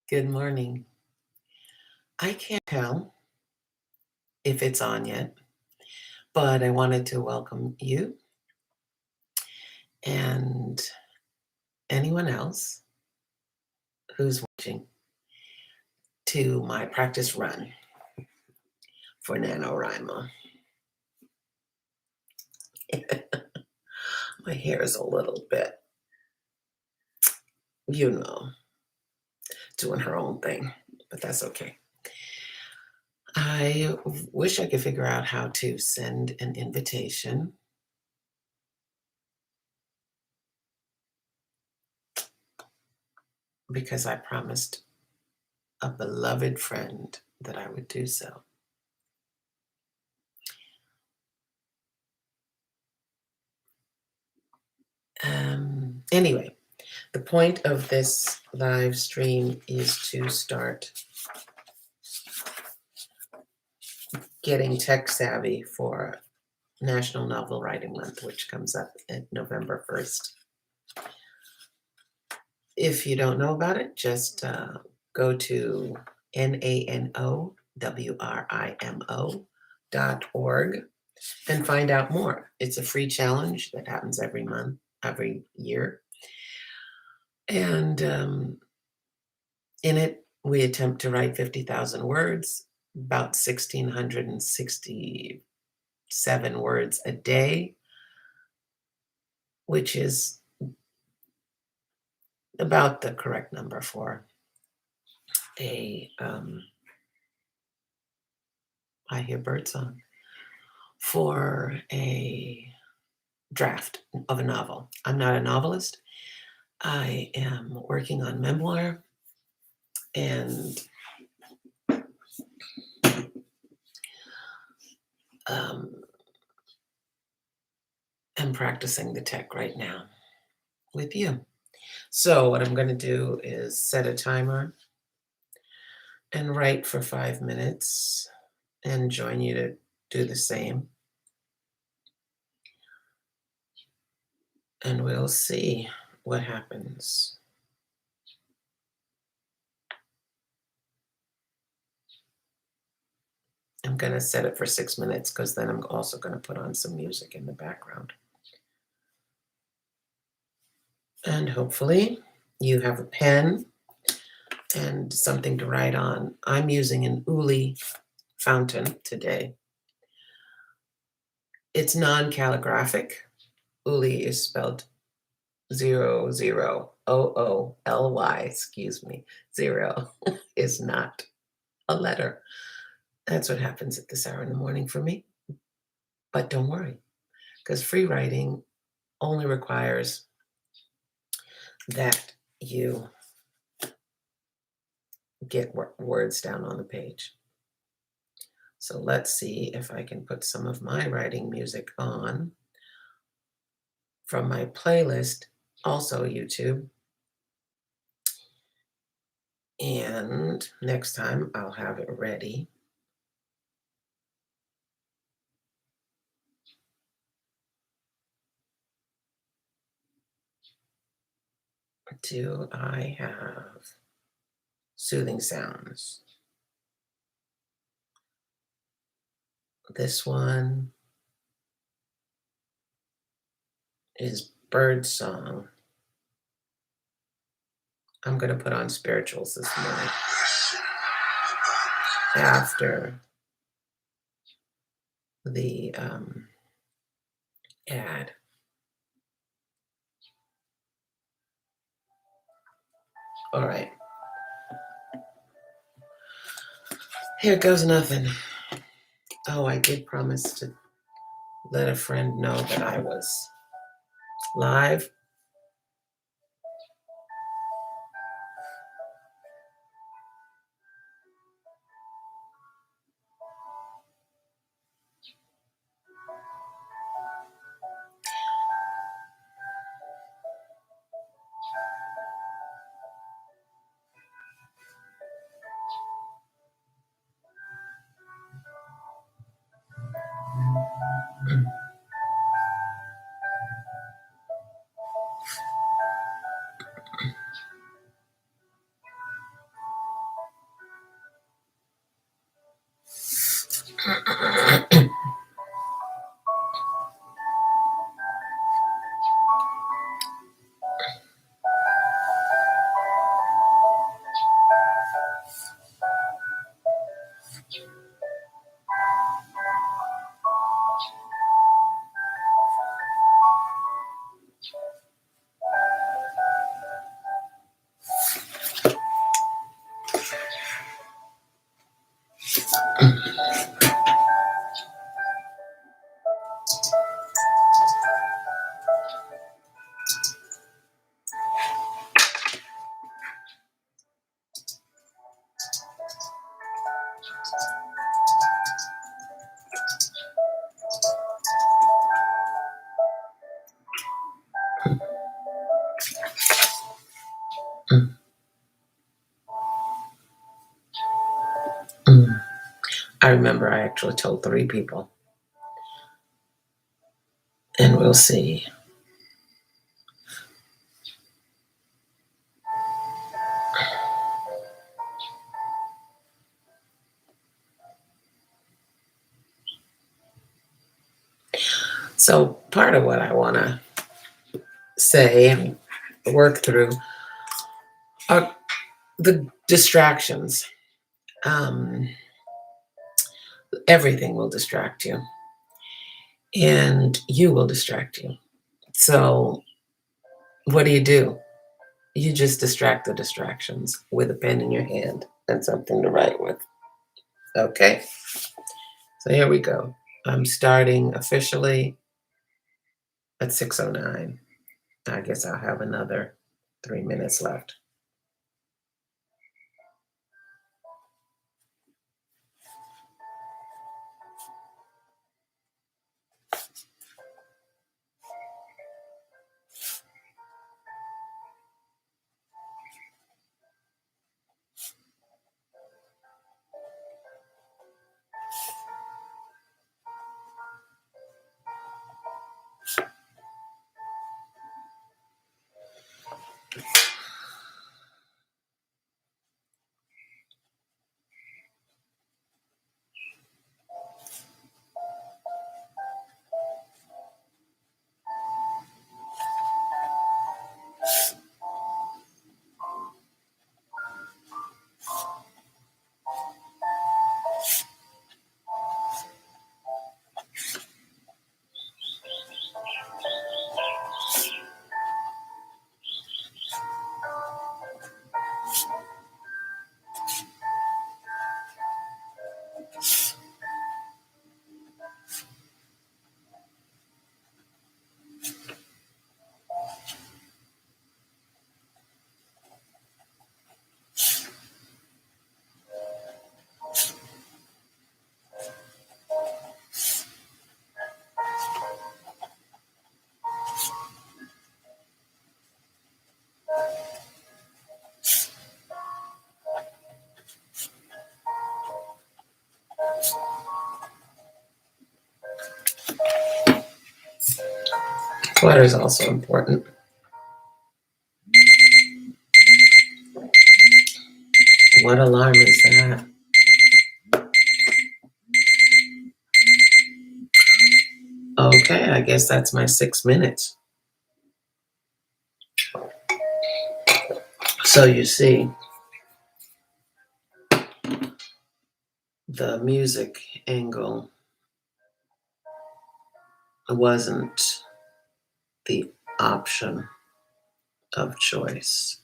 Good morning. I can't tell if it's on yet, but I wanted to welcome you and anyone else who's watching to my practice run for Nanowrimo. My hair is a little bit, you know, doing her own thing, but that's okay. I wish I could figure out how to send an invitation because I promised a beloved friend that I would do so. Anyway, the point of this live stream is to start getting tech savvy for National Novel Writing Month, which comes up at November 1st. If you don't know about it, just go to nanowrimo.org and find out more. It's a free challenge that happens every month, every year. And in it, we attempt to write 50,000 words, about 1,667 words a day, which is about the correct number for a, I hear birdsong, for a draft of a novel. I'm not a novelist. I am working on memoir and I'm practicing the tech right now with you. So what I'm going to do is set a timer and write for 5 minutes and join you to do the same. And we'll see what happens. I'm going to set it for 6 minutes because then I'm also going to put on some music in the background. And hopefully you have a pen and something to write on. I'm using an Uli fountain today. It's non-calligraphic. Uli is spelled 00OOLY, excuse me. 0 is not a letter. That's what happens at this hour in the morning for me. But don't worry, because free writing only requires that you get words down on the page. So let's see if I can put some of my writing music on from my playlist, also YouTube. And next time I'll have it ready. Do I have soothing sounds? This one is bird song. I'm going to put on spirituals this morning after the ad. All right. Here goes nothing. Oh, I did promise to let a friend know that I was live. I remember I actually told 3 people, and we'll see. So part of what I want to say and work through are the distractions. Um, Everything will distract you, and you will distract you. So what do? You just distract the distractions with a pen in your hand and something to write with. Okay, so here we go. I'm starting officially at 6:09. I guess I'll have another 3 minutes left. Clutter is also important. What alarm is that? Okay, I guess that's my 6 minutes. So you see, the music angle wasn't the option of choice.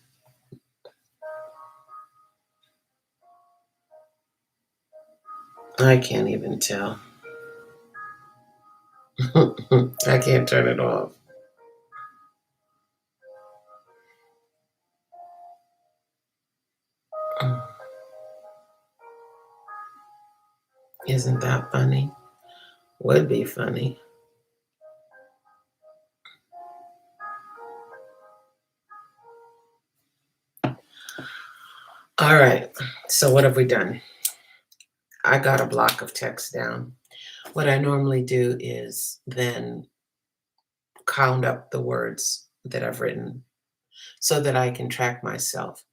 I can't even tell. I can't turn it off. Isn't that funny? Would be funny. All right, so what have we done? I got a block of text down. What I normally do is then count up the words that I've written so that I can track myself.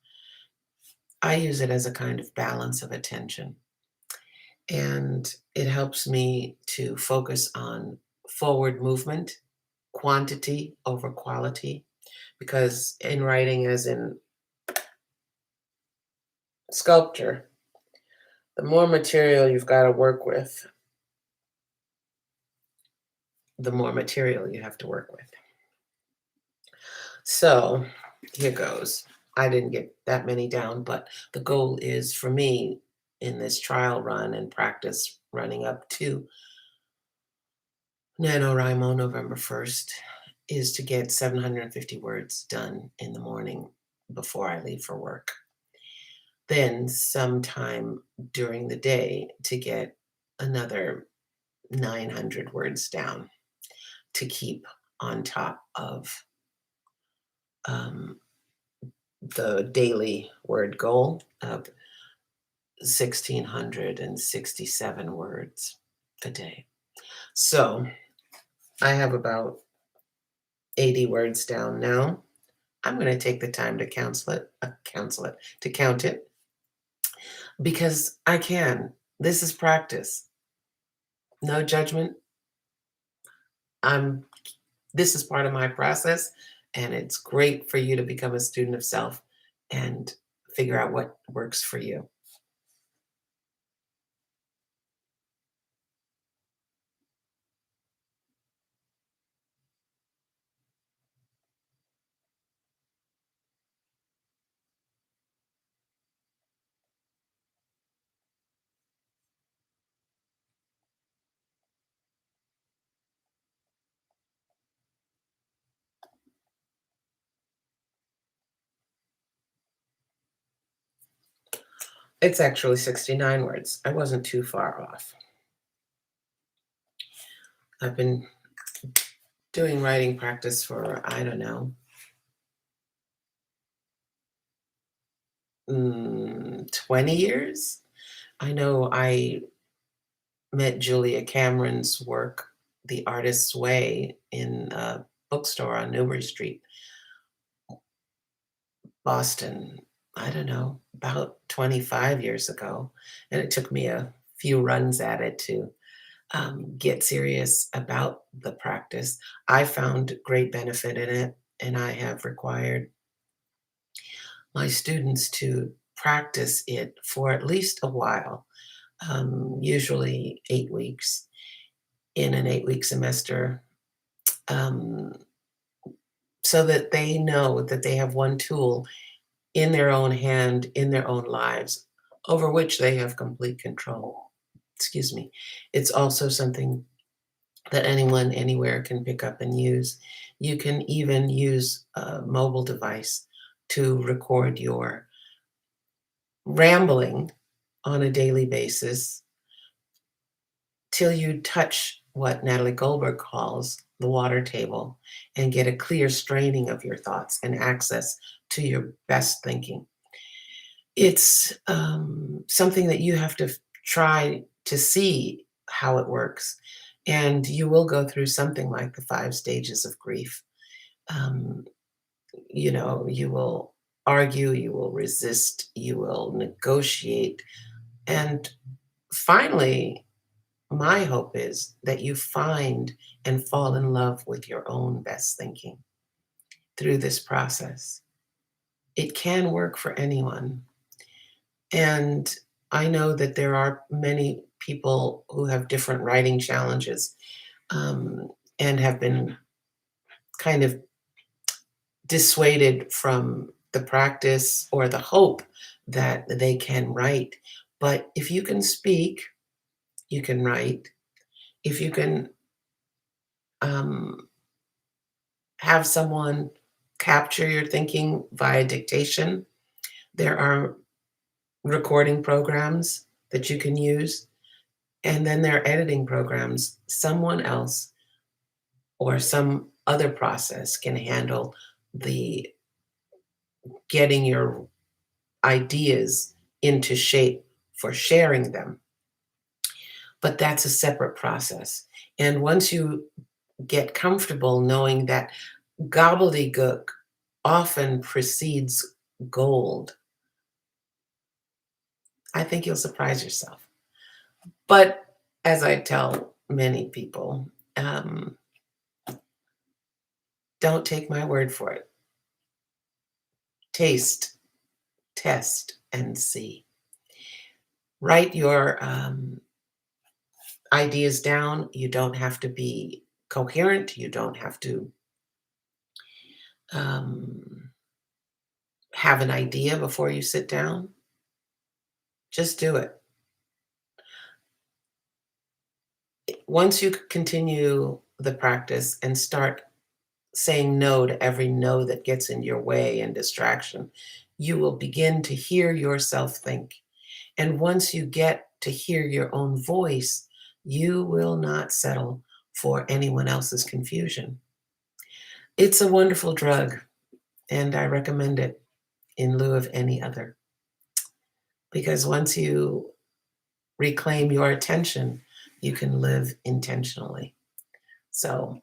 I use it as a kind of balance of attention. and it helps me to focus on forward movement, quantity over quality, because in writing, as in sculpture, the more material you've got to work with, the more material you have to work with. So here goes. I didn't get that many down, but the goal is for me in this trial run and practice running up to Nanowrimo November 1st is to get 750 words done in the morning before I leave for work. Then sometime during the day to get another 900 words down to keep on top of um, the daily word goal of 1,667 words a day. So I have about 80 words down now. I'm going to take the time to to count it, because I can. This is practice. No judgment. I'm This is part of my process, and it's great for you to become a student of self and figure out what works for you. It's actually 69 words. I wasn't too far off. I've been doing writing practice for, I don't know, 20 years. I know I met Julia Cameron's work, The Artist's Way, in a bookstore on Newbury Street, Boston, I don't know, about 25 years ago. And it took me a few runs at it to get serious about the practice. I found great benefit in it, and I have required my students to practice it for at least a while, usually 8 weeks in an 8-week semester, um, so that they know that they have one tool in their own hand, in their own lives, over which they have complete control. Excuse me. It's also something that anyone anywhere can pick up and use. You can even use a mobile device to record your rambling on a daily basis till you touch what Natalie Goldberg calls the water table and get a clear straining of your thoughts and access to your best thinking. It's something that you have to try to see how it works. And you will go through something like the 5 stages of grief. Um, you will argue, you will resist, you will negotiate. And finally, my hope is that you find and fall in love with your own best thinking through this process. It can work for anyone. And I know that there are many people who have different writing challenges, um, and have been kind of dissuaded from the practice or the hope that they can write. But if you can speak, you can write. If you can um, have someone capture your thinking via dictation, there are recording programs that you can use. And then there are editing programs. Someone else or some other process can handle the getting your ideas into shape for sharing them. But that's a separate process. And once you get comfortable knowing that gobbledygook often precedes gold, I think you'll surprise yourself. But as I tell many people, um, don't take my word for it. Taste, test, and see. Write your ideas down. You don't have to be coherent. You don't have to um, have an idea before you sit down. Just do it. Once you continue the practice and start saying no to every no that gets in your way and distraction, you will begin to hear yourself think. And once you get to hear your own voice, you will not settle for anyone else's confusion. It's a wonderful drug, and I recommend it in lieu of any other. Because once you reclaim your attention, you can live intentionally. So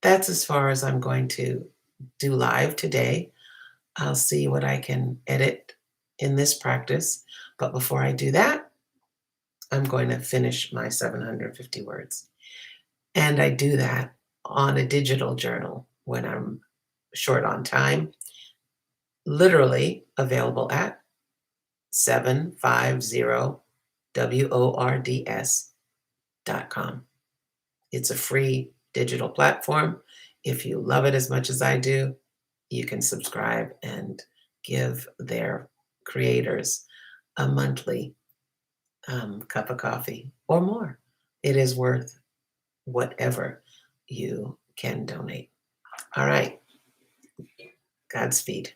that's as far as I'm going to do live today. I'll see what I can edit in this practice. But before I do that, I'm going to finish my 750 words. And I do that on a digital journal when I'm short on time, literally available at 750words.com. It's a free digital platform. If you love it as much as I do, you can subscribe and give their creators a monthly cup of coffee or more. It is worth whatever you can donate. All right. Godspeed.